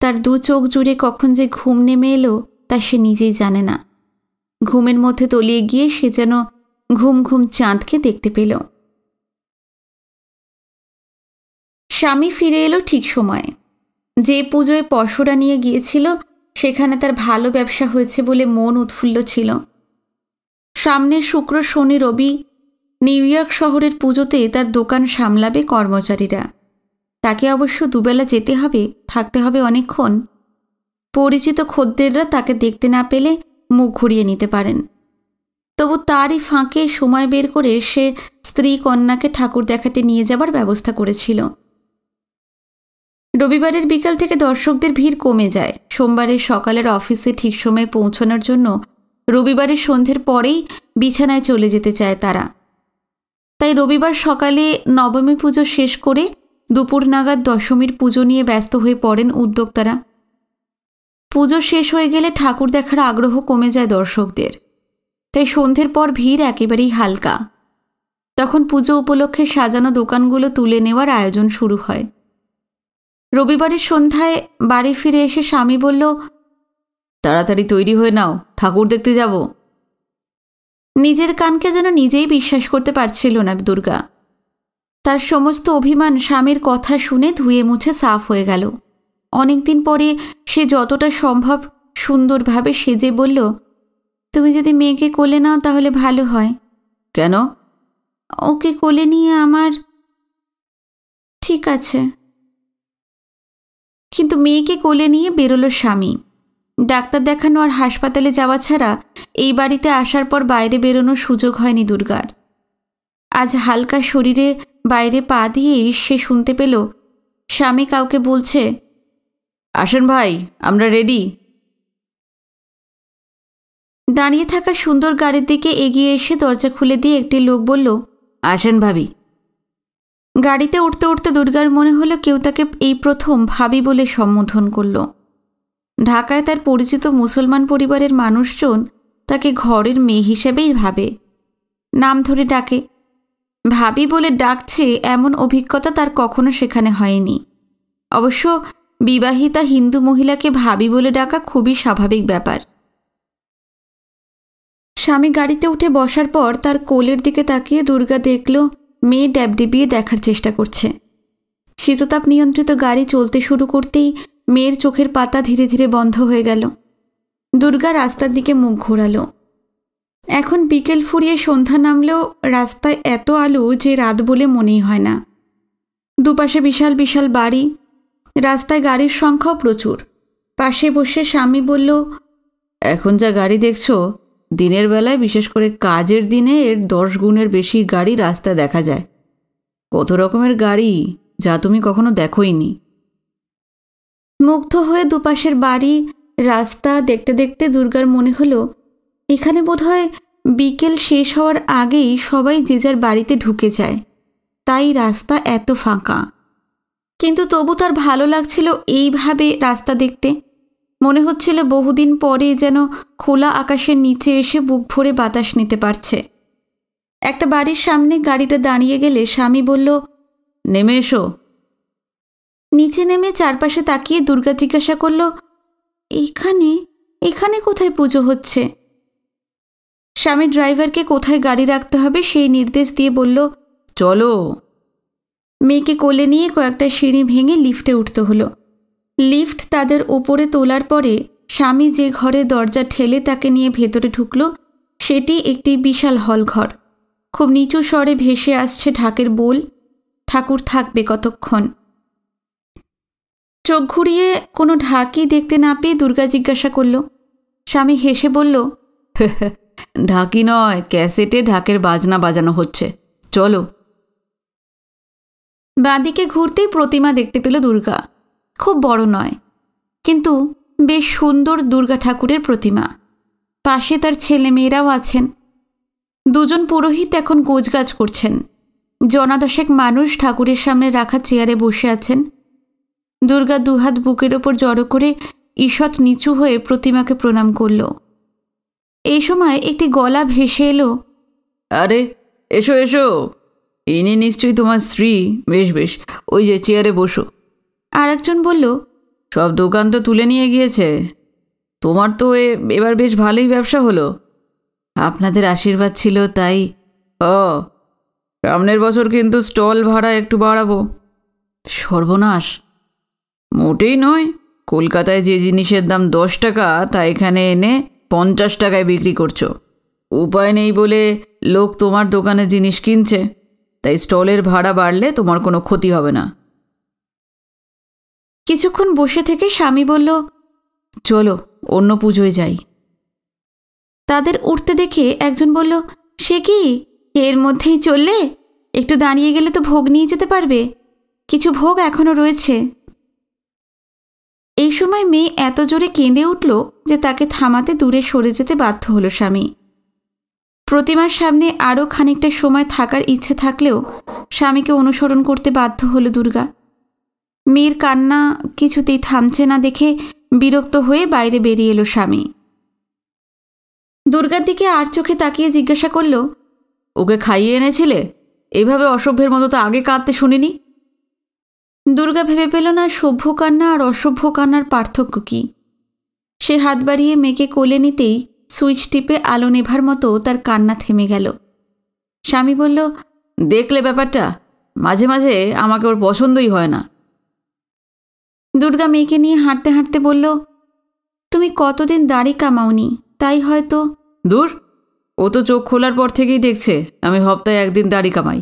তার দু চোখ জুড়ে কখন যে ঘুম নেমে এলো তা সে নিজেই জানে না। ঘুমের মধ্যে তলিয়ে গিয়ে সে যেন ঘুম ঘুম চাঁদকে দেখতে পেল। স্বামী ফিরে এলো ঠিক সময়ে। যে পুজোয় পশরা নিয়ে গিয়েছিল সেখানে তার ভালো ব্যবসা হয়েছে বলে মন উৎফুল্ল ছিল। সামনের শুক্র, শনি, রবি নিউ ইয়র্ক শহরের পুজোতে তার দোকান সামলাবে কর্মচারীরা। তাকে অবশ্য দুবেলা যেতে হবে, থাকতে হবে অনেকক্ষণ। পরিচিত খদ্দেররা তাকে দেখতে না পেলে মুখ ঘুরিয়ে নিতে পারেন। তবু তারই ফাঁকে সময় বের করে সে স্ত্রী কন্যাকে ঠাকুর দেখাতে নিয়ে যাবার ব্যবস্থা করেছিল। রবিবারের বিকাল থেকে দর্শকদের ভিড় কমে যায়। সোমবারের সকালের অফিসে ঠিক সময়ে পৌঁছানোর জন্য রবিবারের সন্ধ্যের পরেই বিছানায় চলে যেতে চায় তারা। তাই রবিবার সকালে নবমী পুজো শেষ করে দুপুর নাগাদ দশমীর পুজো নিয়ে ব্যস্ত হয়ে পড়েন উদ্যোক্তারা। পুজো শেষ হয়ে গেলে ঠাকুর দেখার আগ্রহ কমে যায় দর্শকদের। তাই সন্ধ্যের পর ভিড় একেবারেই হালকা। তখন পুজো উপলক্ষে সাজানো দোকানগুলো তুলে নেওয়ার আয়োজন শুরু হয়। রবিবারের সন্ধ্যায় বাড়ি ফিরে এসে স্বামী বলল, তাড়াতাড়ি তৈরি হয়ে নাও, ঠাকুর দেখতে যাব। নিজের কানকে যেন নিজেই বিশ্বাস করতে পারছিল না দুর্গা। তার সমস্ত অভিমান স্বামীর কথা শুনে ধুয়ে মুছে সাফ হয়ে গেল। অনেকদিন পরে সে যতটা সম্ভব সুন্দরভাবে সেজে বলল, তুমি যদি মেয়েকে কোলে নাও তাহলে ভালো হয়। কেন? ওকে কোলে নিয়ে আমার ঠিক আছে। কিন্তু মেয়েকে কোলে নিয়ে বেরোলো স্বামী। ডাক্তার দেখানো আর হাসপাতালে যাওয়া ছাড়া এই বাড়িতে আসার পর বাইরে বেরোনোর সুযোগ হয়নি দুর্গার। আজ হালকা শরীরে বাইরে পা দিয়েই সে শুনতে পেল স্বামী কাউকে বলছে, আসেন ভাই, আমরা রেডি। দাঁড়িয়ে থাকা সুন্দর গাড়ির দিকে এগিয়ে এসে দরজা খুলে দিয়ে একটি লোক বলল, আসেন ভাবি। গাড়িতে উঠতে উঠতে দুর্গার মনে হলো কেউ তাকে এই প্রথম ভাবি বলে সম্বোধন করল। ঢাকায় তার পরিচিত মুসলমান পরিবারের মানুষজন তাকে ঘরের মেয়ে হিসেবেই ভাবে, নাম ধরে ডাকে। ভাবি বলে ডাকছে এমন অভিজ্ঞতা তার কখনো সেখানে হয়নি। অবশ্য বিবাহিতা হিন্দু মহিলাকে ভাবি বলে ডাকা খুবই স্বাভাবিক ব্যাপার। স্বামী গাড়িতে উঠে বসার পর তার কোলের দিকে তাকিয়ে দুর্গা দেখল মেয়ে ড্যাবডেবিয়ে দেখার চেষ্টা করছে। শীততাপ নিয়ন্ত্রিত গাড়ি চলতে শুরু করতেই মেয়ের চোখের পাতা ধীরে ধীরে বন্ধ হয়ে গেল। দুর্গা রাস্তার দিকে মুখ ঘোরালো। এখন বিকেল ফুরিয়ে সন্ধ্যা নামলেও রাস্তায় এত আলো যে রাত বলে মনেই হয় না। দুপাশে বিশাল বিশাল বাড়ি, রাস্তায় গাড়ির সংখ্যাও প্রচুর। পাশে বসে স্বামী বলল, এখন যা গাড়ি দেখছো, দিনের বেলায় বিশেষ করে কাজের দিনে এর 10 গুণের বেশি গাড়ি রাস্তায় দেখা যায়। কত রকমের গাড়ি যা তুমি কখনো দেখোইনি। মুগ্ধ হয়ে দুপাশের বাড়ি, রাস্তা দেখতে দেখতে দুর্গার মনে হলো এখানে বোধহয় বিকেল শেষ হওয়ার আগেই সবাই যে যার বাড়িতে ঢুকে যায়, তাই রাস্তা এত ফাঁকা। কিন্তু তবু তার ভালো লাগছিল এইভাবে রাস্তা দেখতে। মনে হচ্ছিল বহুদিন পরে যেন খোলা আকাশের নিচে এসে বুক ভরে বাতাস নিতে পারছে। একটা বাড়ির সামনে গাড়িটা দাঁড়িয়ে গেলে স্বামী বলল, নেমে এসো। নিচে নেমে চারপাশে তাকিয়ে দুর্গা জিজ্ঞাসা করল, এখানে কোথায় পুজো হচ্ছে? স্বামী ড্রাইভারকে কোথায় গাড়ি রাখতে হবে সেই নির্দেশ দিয়ে বলল, চলো। মেয়েকে কোলে নিয়ে কয়েকটা সিঁড়ি ভেঙে লিফটে উঠতে হলো। লিফট তাদের ওপরে তোলার পরে স্বামী যে ঘরে দরজা ঠেলে তাকে নিয়ে ভেতরে ঢুকল সেটি একটি বিশাল হলঘর। খুব নিচু স্বরে ভেসে আসছে ঢাকের বোল, ঠাকুর থাকবে কতক্ষণ। চোখ ঘুরিয়ে কোনো ঢাকই দেখতে না পেয়ে দুর্গা জিজ্ঞাসা করল। স্বামী হেসে বলল, ঢাকি নয়, ক্যাসেটে ঢাকের বাজনা বাজানো হচ্ছে। চলো। বাঁদিকে ঘুরতেই প্রতিমা দেখতে পেল দুর্গা। খুব বড় নয়, কিন্তু বেশ সুন্দর দুর্গা ঠাকুরের প্রতিমা। পাশে তার ছেলেমেয়েরাও আছেন। দুজন পুরোহিত এখন গোছগাছ করছেন। জনাদশেক মানুষ ঠাকুরের সামনে রাখা চেয়ারে বসে আছেন। দুর্গা দুহাত বুকের ওপর জড়ো করে ঈষৎ নিচু হয়ে প্রতিমাকে প্রণাম করল। এই সময় একটি গলা ভেসে এলো, আরে এসো এসো, ইনি নিশ্চয়ই তোমার স্ত্রী। বেশ বেশ, ওই যে চেয়ারে বসো। আর একজন বলল, সব দোকান তো তুলে নিয়ে গিয়েছে, তোমার তো এবার বেশ ভালোই ব্যবসা হলো। আপনাদের আশীর্বাদ ছিল তাই। সামনের বছর কিন্তু স্টল ভাড়া একটু বাড়াবো। সর্বনাশ! মোটেই নয়। কলকাতায় যে জিনিসের দাম 10 টাকা তা এখানে এনে 50 টাকায় বিক্রি করছো। উপায় নেই বলে লোক তোমার দোকানে জিনিস কিনছে, তাই স্টলের ভাড়া বাড়লে তোমার কোনো ক্ষতি হবে না। কিছুক্ষণ বসে থেকে স্বামী বলল, চলো অন্য পুজোয় যাই। তাদের উঠতে দেখে একজন বলল, সে কি, এর মধ্যেই চললে? একটু দাঁড়িয়ে গেলে তো ভোগ নিয়ে যেতে পারবে, কিছু ভোগ এখনো রয়েছে। এই সময় মেয়ে এত জোরে কেঁদে উঠল যে তাকে থামাতে দূরে সরে যেতে বাধ্য হলো স্বামী। প্রতিমার সামনে আরও খানিকটা সময় থাকার ইচ্ছে থাকলেও স্বামীকে অনুসরণ করতে বাধ্য হলো দুর্গা। মেয়ের কান্না কিছুতেই থামছে না দেখে বিরক্ত হয়ে বাইরে বেরিয়ে এলো স্বামী। দুর্গার দিকে আর চোখে তাকিয়ে জিজ্ঞাসা করল, ওকে খাইয়ে এনেছিলে? এইভাবে অসভ্যের মতো তো আগে কাঁদতে শুনিনি। দুর্গা ভেবে পেল না সভ্য কান্না আর অসভ্য কান্নার পার্থক্য কী। সে হাত বাড়িয়ে মেয়েকে কোলে নিতেই সুইচ টিপে আলো নেভার মতো তার কান্না থেমে গেল। স্বামী বলল, দেখলে ব্যাপারটা, মাঝে মাঝে আমাকে ওর পছন্দই হয় না। দুর্গা মেয়েকে নিয়ে হাঁটতে হাঁটতে বলল, তুমি কতদিন দাড়ি কামাওনি, তাই হয়তো। দূর, ও তো চোখ খোলার পর থেকেই দেখছে আমি সপ্তাহে একদিন দাড়ি কামাই।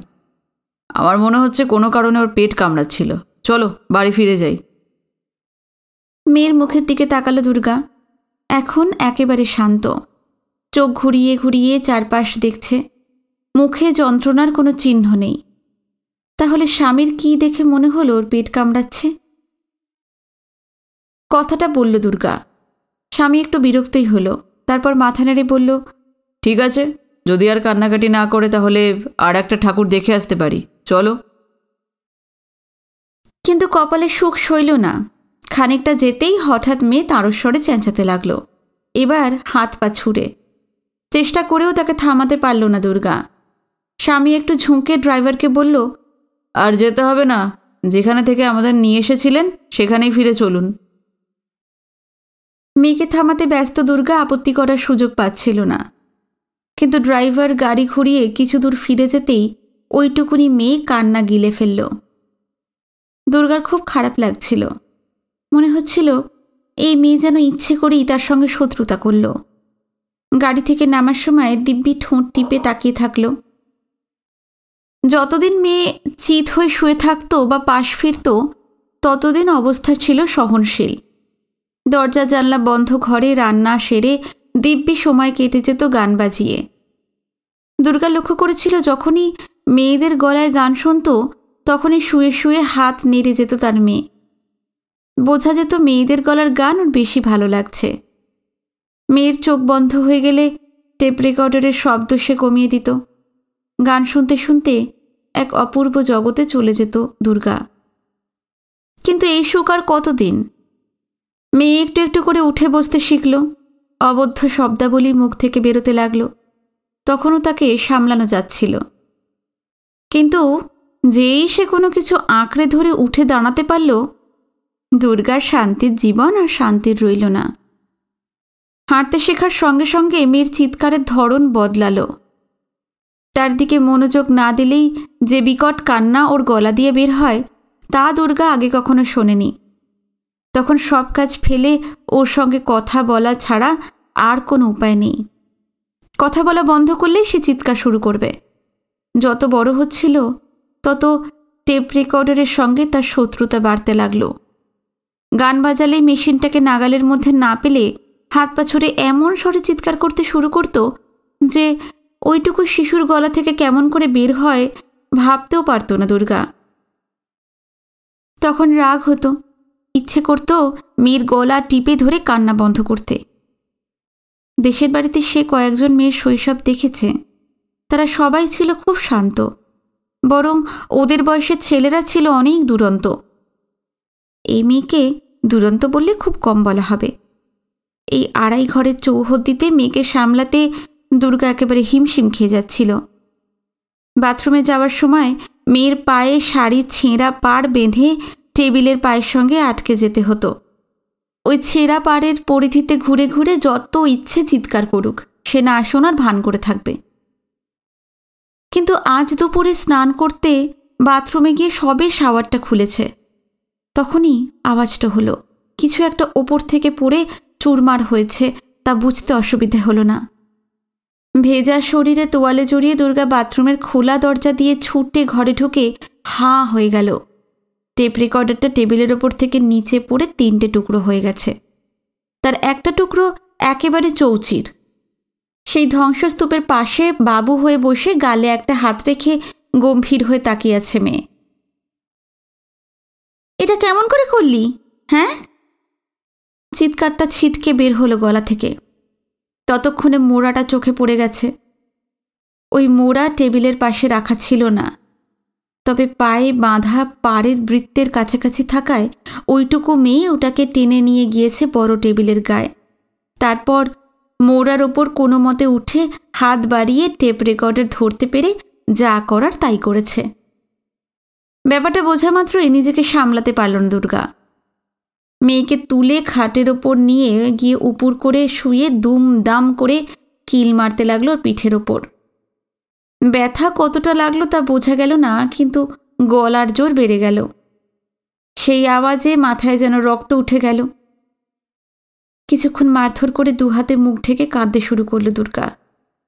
আমার মনে হচ্ছে কোনো কারণে ওর পেট কামড়াচ্ছিল। চলো বাড়ি ফিরে যাই। মেয়ের মুখের দিকে তাকালো দুর্গা। এখন একেবারে শান্ত, চোখ ঘুরিয়ে ঘুরিয়ে চারপাশ দেখছে। মুখে যন্ত্রণার কোনো চিহ্ন নেই। তাহলে স্বামীর কি দেখে মনে হলো ওর পেট কামড়াচ্ছে? কথাটা বলল দুর্গা। স্বামী একটু বিরক্তই হলো, তারপর মাথা নেড়ে বলল, ঠিক আছে, যদি আর কান্নাকাটি না করে তাহলে আর একটা ঠাকুর দেখে আসতে পারি, চলো। কিন্তু কপালে সুখ সইল না। খানিকটা যেতেই হঠাৎ মেয়ে তারস্বরে চেঁচাতে লাগলো, এবার হাত পা ছুড়ে। চেষ্টা করেও তাকে থামাতে পারল না দুর্গা। স্বামী একটু ঝুঁকে ড্রাইভারকে বলল, আর যেতে হবে না, যেখানে থেকে আমাদের নিয়ে এসেছিলেন সেখানেই ফিরে চলুন। মেয়েকে থামাতে ব্যস্ত দুর্গা আপত্তি করার সুযোগ পাচ্ছিল না। কিন্তু ড্রাইভার গাড়ি ঘুরিয়ে কিছু দূর ফিরে যেতেই ওইটুকুনি মেয়ে কান্না গিলে ফেলল। দুর্গার খুব খারাপ লাগছিল। মনে হচ্ছিল এই মেয়ে যেন ইচ্ছে করেই তার সঙ্গে শত্রুতা করল। গাড়ি থেকে নামার সময় দিব্যি ঠোঁট টিপে তাকিয়ে থাকল। যতদিন মেয়ে চিত হয়ে শুয়ে থাকতো বা পাশ ফিরত ততদিন অবস্থা ছিল সহনশীল। দরজা জানলা বন্ধ ঘরে রান্না সেরে দিব্যি সময় কেটে যেত গান বাজিয়ে। দুর্গা লক্ষ্য করেছিল যখনই মেয়েদের গলায় গান শুনত তখনই শুয়ে শুয়ে হাত নেড়ে যেত তার মেয়ে। বোঝা যেত মেয়েদের গলার গান ওর বেশি ভালো লাগছে। মেয়ের চোখ বন্ধ হয়ে গেলে টেপ রেকর্ডারের শব্দ সে কমিয়ে দিত। গান শুনতে শুনতে এক অপূর্ব জগতে চলে যেত দুর্গা। কিন্তু এই সুখ আর কতদিন? মেয়ে একটু একটু করে উঠে বসতে শিখল। অবদ্ধ শব্দাবলী মুখ থেকে বেরোতে লাগলো। তখনও তাকে সামলানো যাচ্ছিল। কিন্তু যেই সে কোনো কিছু আঁকড়ে ধরে উঠে দাঁড়াতে পারল, দুর্গার শান্তির জীবন আর শান্তির রইল না। হাঁটতে শেখার সঙ্গে সঙ্গে মেয়ের চিৎকারের ধরন বদলালো। তার দিকে মনোযোগ না দিলেই যে বিকট কান্না ওর গলা দিয়ে বের হয় তা দুর্গা আগে কখনো শোনেনি। তখন সব কাজ ফেলে ওর সঙ্গে কথা বলা ছাড়া আর কোনো উপায় নেই। কথা বলা বন্ধ করলেই সে চিৎকার শুরু করবে। যত বড় হচ্ছিল তত টেপ রেকর্ডারের সঙ্গে তার শত্রুতা বাড়তে লাগলো। গান বাজালেই মেশিনটাকে নাগালের মধ্যে না পেলে হাত পা ছুড়ে এমন স্বরে চিৎকার করতে শুরু করত যে ওইটুকু শিশুর গলা থেকে কেমন করে বের হয় ভাবতেও পারত না দুর্গা। তখন রাগ হতো, ইচ্ছে করত মেয়ের গলা টিপে ধরে কান্না বন্ধ করতে। দেশের বাড়িতে সে কয়েকজন মেয়ের শৈশব দেখেছে, তারা সবাই ছিল খুব শান্ত, বরং ওদের বয়সের ছেলেরা ছিল অনেক দুরন্ত। এই মেয়েকে দুরন্ত বললে খুব কম বলা হবে। এই আড়াই ঘরের চৌহদ্দিতে মেয়েকে সামলাতে দুর্গা একেবারে হিমশিম খেয়ে যাচ্ছিল। বাথরুমে যাওয়ার সময় মেয়ের পায়ে শাড়ির ছেঁড়া পাড় বেঁধে টেবিলের পায়ের সঙ্গে আটকে যেতে হতো। ওই ছেঁড়া পাড়ের পরিধিতে ঘুরে ঘুরে যত ইচ্ছে চিৎকার করুক, সে না শোনার ভান করে থাকবে। কিন্তু আজ দুপুরে স্নান করতে বাথরুমে গিয়ে সবে শাওয়ারটা খুলেছে, তখনই আওয়াজটা হলো। কিছু একটা ওপর থেকে পড়ে চুরমার হয়েছে, তা বুঝতে অসুবিধে হলো না। ভেজা শরীরে তোয়ালে জড়িয়ে দুর্গা বাথরুমের খোলা দরজা দিয়ে ছুটে ঘরে ঢুকে হাঁ হয়ে গেল। টেপ রেকর্ডারটা টেবিলের ওপর থেকে নিচে পড়ে 3টে টুকরো হয়ে গেছে। তার একটা টুকরো একেবারে চৌচির। সেই ধ্বংসস্তূপের পাশে বাবু হয়ে বসে গালে একটা হাত রেখে গম্ভীর হয়ে তাকিয়ে আছে মেয়ে। এটা কেমন করে করলি, হ্যাঁ? চিৎকারটা ছিটকে বের হলো গলা থেকে। ততক্ষণে মোড়াটা চোখে পড়ে গেছে। ওই মোড়া টেবিলের পাশে রাখা ছিল না, তবে পায়ে বাঁধা পাড়ের বৃত্তের কাছাকাছি থাকায় ওইটুকু মেয়ে ওটাকে টেনে নিয়ে গিয়েছে বড় টেবিলের গায়ে। তারপর মোড়ার ওপর কোনো মতে উঠে হাত বাড়িয়ে টেপ রেকর্ডার ধরতে পেরে যা করার তাই করেছে। ব্যাপারটা বোঝা মাত্রই নিজেকে সামলাতে পারল না দুর্গা। মেয়েকে তুলে খাটের ওপর নিয়ে গিয়ে উপুর করে শুয়ে দুম দাম করে কিল মারতে লাগলো পিঠের ওপর। ব্যথা কতটা লাগলো তা বোঝা গেল না, কিন্তু গলার জোর বেড়ে গেল। সেই আওয়াজে মাথায় যেন রক্ত উঠে গেল। কিছুক্ষণ মারধর করে দুহাতে মুখ ঢেকে কাঁদতে শুরু করলো দুর্গা।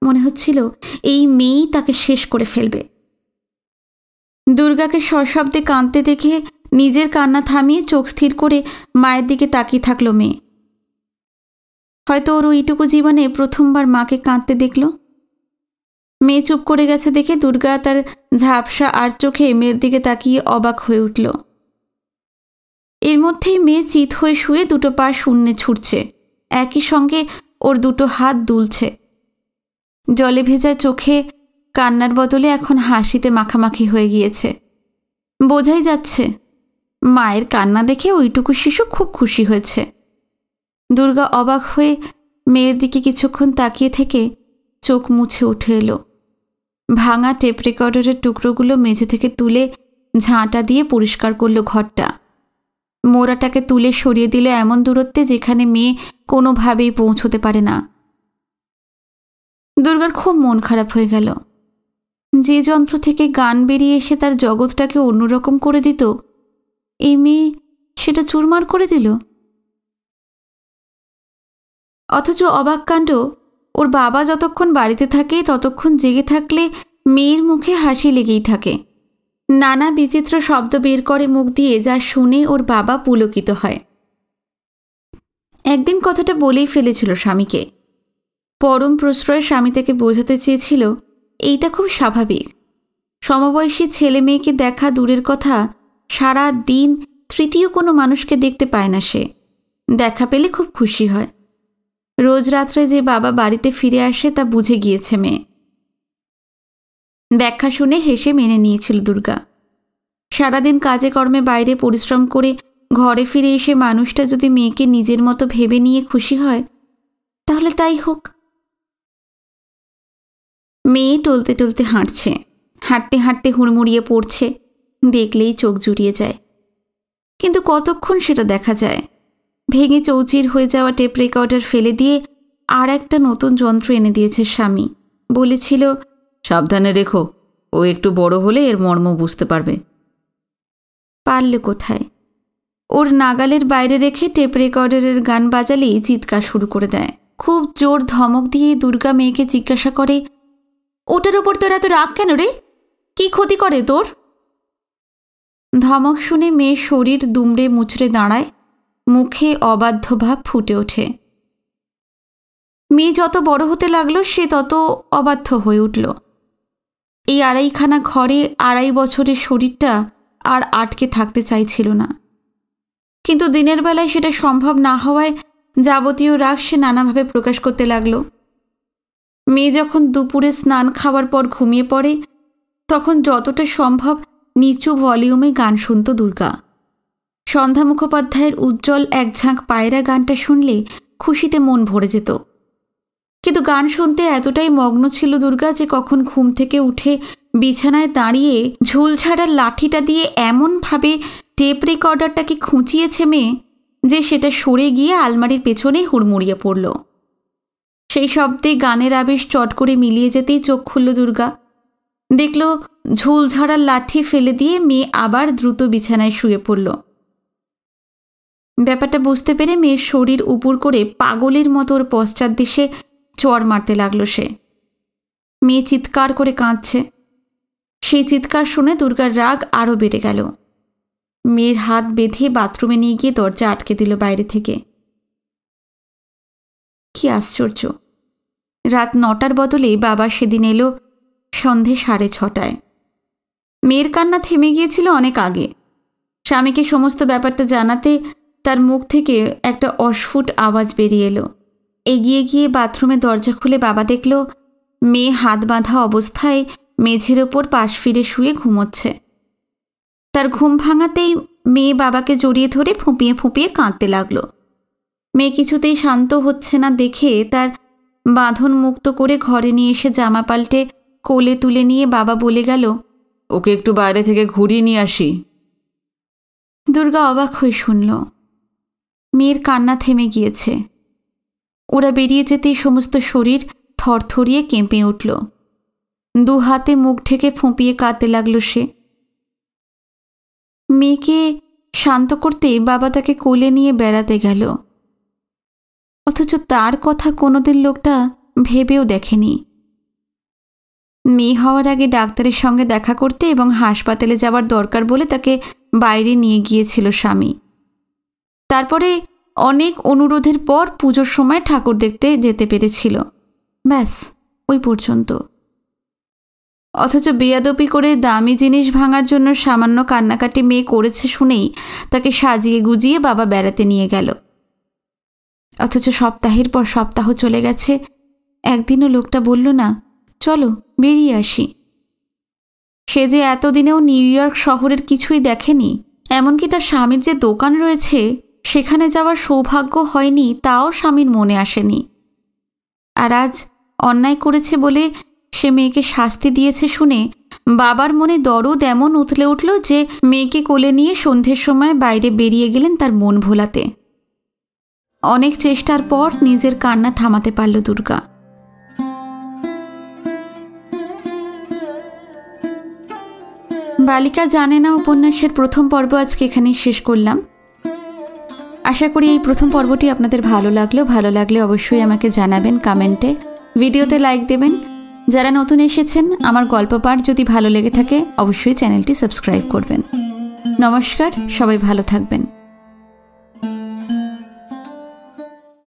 মনে হচ্ছিল এই মেয়েই তাকে শেষ করে ফেলবে। দুর্গাকে সশব্দে কাঁদতে দেখে নিজের কান্না থামিয়ে চোখ স্থির করে মায়ের দিকে তাকিয়ে থাকল মেয়ে। হয়তো ওর ওইটুকু জীবনে প্রথমবার মাকে কাঁদতে দেখল। মেয়ে চুপ করে গেছে দেখে দুর্গা তার ঝাপসা আর চোখে মেয়ের দিকে তাকিয়ে অবাক হয়ে উঠল। এর মধ্যেই মেয়ে চিত হয়ে শুয়ে দুটো পা শূন্যে ছুটছে, একই সঙ্গে ওর দুটো হাত দুলছে। জলে ভেজা চোখে কান্নার বদলে এখন হাসিতে মাখামাখি হয়ে গিয়েছে। বোঝাই যাচ্ছে মায়ের কান্না দেখে ওইটুকু শিশু খুব খুশি হয়েছে। দুর্গা অবাক হয়ে মেয়ের দিকে কিছুক্ষণ তাকিয়ে থেকে চোখ মুছে উঠে এলো। ভাঙা টেপ রেকর্ডারের টুকরোগুলো মেঝে থেকে তুলে ঝাঁটা দিয়ে পরিষ্কার করলো ঘরটা। মোড়াটাকে তুলে সরিয়ে দিল এমন দূরত্বে যেখানে মেয়ে কোনোভাবেই পৌঁছতে পারে না। দুর্গার খুব মন খারাপ হয়ে গেল। যে যন্ত্র থেকে গান বেরিয়ে এসে তার জগৎটাকে অন্যরকম করে দিত, এই মেয়ে সেটা চুরমার করে দিল। অথচ অবাক কাণ্ড, ওর বাবা যতক্ষণ বাড়িতে থাকে ততক্ষণ জেগে থাকলে মেয়ের মুখে হাসি লেগেই থাকে। নানা বিচিত্র শব্দ বের করে মুখ দিয়ে, যা শুনে ওর বাবা পুলকিত হয়। একদিন কথাটা বলেই ফেলেছিল স্বামীকে। পরম প্রশ্রয়ে স্বামী তাকে বোঝাতে চেয়েছিল এইটা খুব স্বাভাবিক। সমবয়সী ছেলে মেয়েকে দেখা দূরের কথা, সারা দিন তৃতীয় কোনো মানুষকে দেখতে পায় না সে। দেখা পেলে খুব খুশি হয়। রোজ রাত্রে যে বাবা বাড়িতে ফিরে আসে তা বুঝে গিয়েছে মেয়ে। ব্যাখ্যা শুনে হেসে মেনে নিয়েছিল দুর্গা। সারাদিন কাজে কর্মে বাইরে পরিশ্রম করে ঘরে ফিরে এসে মানুষটা যদি মেয়েকে নিজের মতো ভেবে নিয়ে খুশি হয়, তাহলে তাই হোক। মেয়ে টলতে টলতে হাঁটছে, হাঁটতে হাঁটতে হুড়মুড়িয়ে পড়ছে, দেখলেই চোখ জুড়িয়ে যায়। কিন্তু কতক্ষণ সেটা দেখা যায়? ভেঙে চৌচির হয়ে যাওয়া টেপ রেকর্ডার ফেলে দিয়ে আর একটা নতুন যন্ত্র এনে দিয়েছে স্বামী। বলেছিল, সাবধানে রেখো, ও একটু বড় হলে এর মর্ম বুঝতে পারবে। পারলে কোথায়? ওর নাগালের বাইরে রেখে টেপ রেকর্ডারের গান বাজালেই চিৎকার শুরু করে দেয়। খুব জোর ধমক দিয়ে দুর্গা মেয়েকে জিজ্ঞাসা করে, ওটার ওপর তোর এত রাগ কেন রে? কি ক্ষতি করে তোর? ধমক শুনে মেয়ের শরীর দুমড়ে মুচড়ে দাঁড়ায়, মুখে অবাধ্য ভাব ফুটে ওঠে। মেয়ে যত বড় হতে লাগলো সে তত অবাধ্য হয়ে উঠল। এই 2.5খানা ঘরে 2.5 বছরের শরীরটা আর আটকে থাকতে চাইছিল না, কিন্তু দিনের বেলায় সেটা সম্ভব না হওয়ায় যাবতীয় রাগ সে নানাভাবে প্রকাশ করতে লাগলো। মেয়ে যখন দুপুরে স্নান খাওয়ার পর ঘুমিয়ে পড়ে, তখন যতটা সম্ভব নিচু ভলিউমে গান শুনত দুর্গা। সন্ধ্যা মুখোপাধ্যায়ের উজ্জ্বল এক ঝাঁক পায়রা গানটা শুনলে খুশিতে মন ভরে যেত, কিন্তু গান শুনতে এতটাই মগ্ন ছিল দুর্গা যে কখন ঘুম থেকে উঠে বিছানায় দাঁড়িয়ে ঝুলঝাড়ার লাঠিটা দিয়ে এমনভাবে টেপ রেকর্ডারটাকে খুঁচিয়েছে মেয়ে যে সেটা সরে গিয়ে আলমারির পেছনে হুড়মুড়িয়ে পড়ল। সেই শব্দে গানের আবেশ চট করে মিলিয়ে যেতেই চোখ খুলল দুর্গা। দেখল ঝুলঝাড়ার লাঠি ফেলে দিয়ে মেয়ে আবার দ্রুত বিছানায় শুয়ে পড়ল। ব্যাপারটা বুঝতে পেরে মেয়ের শরীর উপুর করে পাগলের মতো ওর পশ্চাৎ দেশে চড় মারতে লাগলো সে। মেয়ে চিৎকার করে কাঁদছে। সেই চিৎকার শুনে দুর্গার রাগ আরও বেড়ে গেল। মেয়ের হাত বেঁধে বাথরুমে নিয়ে গিয়ে দরজা আটকে দিল বাইরে থেকে। কি আশ্চর্য, রাত 9টার বদলে বাবা সেদিন এলো সন্ধে 6:30টায়। মেয়ের কান্না থেমে গিয়েছিল অনেক আগে। স্বামীকে সমস্ত ব্যাপারটা জানাতে তার মুখ থেকে একটা অস্ফুট আওয়াজ বেরিয়ে এলো। এগিয়ে গিয়ে বাথরুমে দরজা খুলে বাবা দেখল মেয়ে হাত বাঁধা অবস্থায় মেঝের ওপর পাশ ফিরে শুয়ে ঘুমোচ্ছে। তার ঘুম ভাঙাতেই মেয়ে বাবাকে জড়িয়ে ধরে ফুঁপিয়ে ফুঁপিয়ে কাঁদতে লাগলো। মেয়ে কিছুতেই শান্ত হচ্ছে না দেখে তার বাঁধন মুক্ত করে ঘরে নিয়ে এসে জামা পাল্টে কোলে তুলে নিয়ে বাবা বলে গেল, ওকে একটু বাইরে থেকে ঘুরিয়ে নিয়ে আসি। দুর্গা অবাক হয়ে শুনল। মেয়ের কান্না থেমে গিয়েছে। ওরা বেরিয়ে যেতেই সমস্ত শরীর থরথরিয়ে কেঁপে উঠল। 2 হাতে মুখ ঢেকে ফুঁপিয়ে কাঁদতে লাগল সে। মেয়েকে শান্ত করতে বাবা তাকে কোলে নিয়ে বেড়াতে গেল, অথচ তার কথা কোনোদিন লোকটা ভেবেও দেখেনি। মেয়ে হওয়ার আগে ডাক্তারের সঙ্গে দেখা করতে এবং হাসপাতালে যাওয়ার দরকার বলে তাকে বাইরে নিয়ে গিয়েছিল স্বামী। তারপরে অনেক অনুরোধের পর পুজোর সময় ঠাকুর দেখতে যেতে পেরেছিল, ব্যাস ওই পর্যন্ত। অথচ বেয়াদপি করে দামি জিনিস ভাঙার জন্য সামান্য কান্নাকাটি মেয়ে করেছে শুনেই তাকে সাজিয়ে গুজিয়ে বাবা বেড়াতে নিয়ে গেল। অথচ সপ্তাহের পর সপ্তাহ চলে গেছে, একদিনও লোকটা বলল না, চলো বেরিয়ে আসি। সে যে এতদিনেও নিউ ইয়র্ক শহরের কিছুই দেখেনি, এমনকি তার স্বামীর যে দোকান রয়েছে সেখানে যাওয়ার সৌভাগ্য হয়নি তাও স্বামীর মনে আসেনি। আর আজ অন্যায় করেছে বলে সে মেয়েকে শাস্তি দিয়েছে শুনে বাবার মনে দরদ এমন উথলে উঠল যে মেয়েকে কোলে নিয়ে সন্ধ্যের সময় বাইরে বেরিয়ে গেলেন তার মন ভোলাতে। অনেক চেষ্টার পর নিজের কান্না থামাতে পারল দুর্গা। বালিকা জানে না উপন্যাসের প্রথম পর্ব আজকে এখানেই শেষ করলাম। আশা করি এই প্রথম পর্বটি আপনাদের ভালো লাগলে অবশ্যই আমাকে জানাবেন কমেন্টে, ভিডিওতে লাইক দেবেন। যারা নতুন এসেছেন, আমার গল্প পাঠ যদি ভালো লেগে থাকে অবশ্যই চ্যানেলটি সাবস্ক্রাইব করবেন। নমস্কার, সবাই ভালো থাকবেন।